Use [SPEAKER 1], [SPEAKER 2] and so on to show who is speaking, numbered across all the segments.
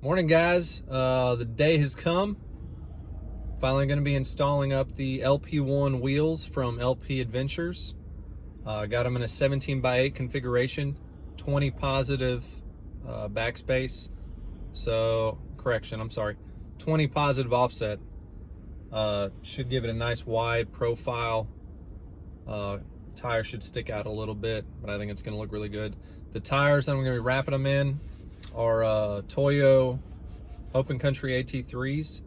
[SPEAKER 1] Morning, guys. The day has come. Finally going to be installing up the LP1 wheels from LP Adventures. Got them in a 17x8 configuration, 20 positive backspace. So, correction, I'm sorry, 20 positive offset. Should give it a nice wide profile. Tire should stick out a little bit, but I think it's going to look really good. The tires that I'm going to be wrapping them in are Toyo Open AT3s.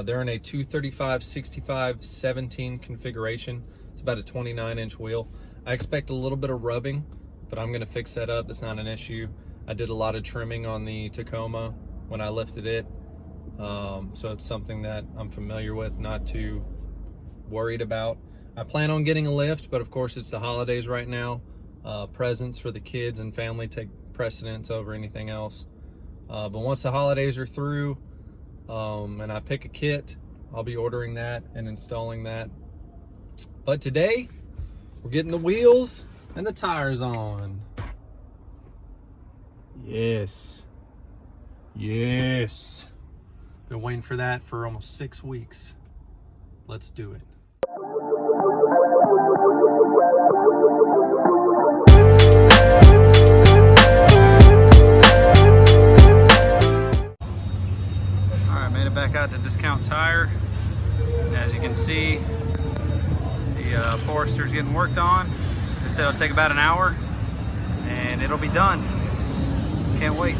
[SPEAKER 1] They're in a 235/65/17 configuration. It's about a 29-inch wheel. I expect a little bit of rubbing, but I'm going to fix that up. That's not an issue. I did a lot of trimming on the Tacoma when I lifted it, so it's something that I'm familiar with, not too worried about. I plan on getting a lift, but of course it's the holidays right now. Presents for the kids and family take precedence over anything else. But once the holidays are through and I pick a kit, I'll be ordering that and installing that. But today we're getting the wheels and the tires on. Yes. Been waiting for that for almost 6 weeks. Let's do it. Back out to Discount Tire. As you can see, the Forester's getting worked on. They said it'll take about an hour and it'll be done. Can't wait.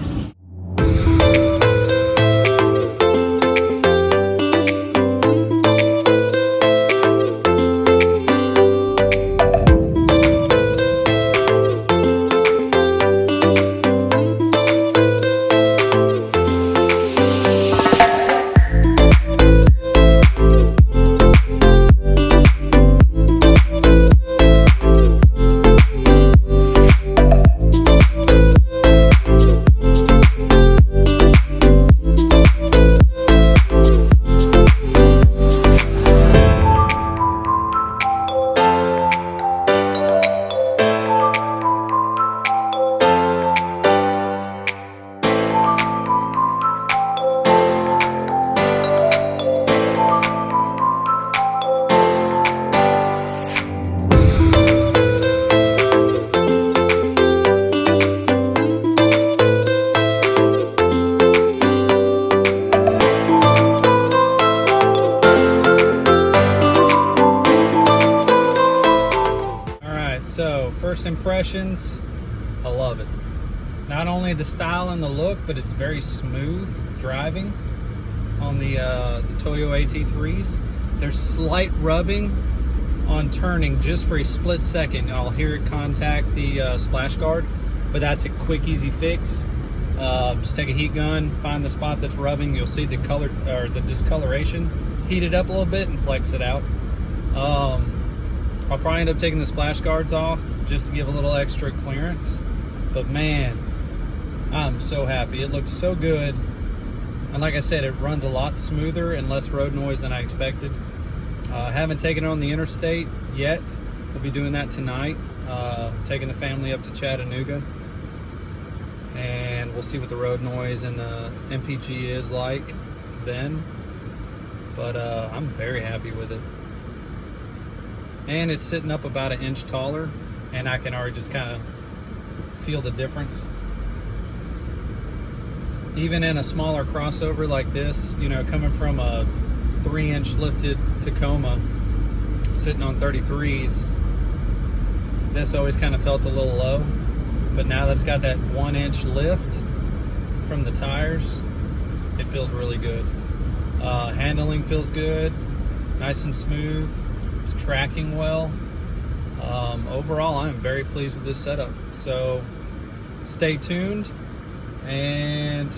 [SPEAKER 1] So first impressions, I love it. Not only the style and the look, but it's very smooth driving on the Toyo AT3s. There's slight rubbing on turning just for a split second. I'll hear it contact the splash guard, but that's a quick, easy fix. Just take a heat gun, find the spot that's rubbing. You'll see the color or the discoloration. Heat it up a little bit and flex it out. I'll probably end up taking the splash guards off just to give a little extra clearance. But man, I'm so happy. It looks so good. And like I said, it runs a lot smoother and less road noise than I expected. I haven't taken it on the interstate yet. We'll be doing that tonight, taking the family up to Chattanooga. And we'll see what the road noise and the MPG is like then. But I'm very happy with it. And it's sitting up about 1 inch taller, and I can already just kind of feel the difference. Even in a smaller crossover like this, you know, coming from a 3-inch lifted Tacoma, sitting on 33s, this always kind of felt a little low. But now that it's got that 1-inch lift from the tires, it feels really good. Handling feels good, nice and smooth. It's tracking well. Overall, I'm very pleased with this setup. So stay tuned, and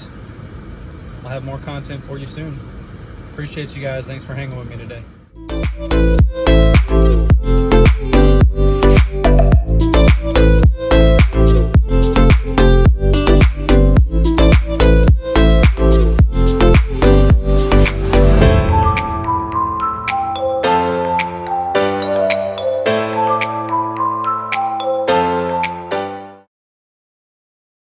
[SPEAKER 1] I'll have more content for you soon. Appreciate you guys. Thanks for hanging with me today.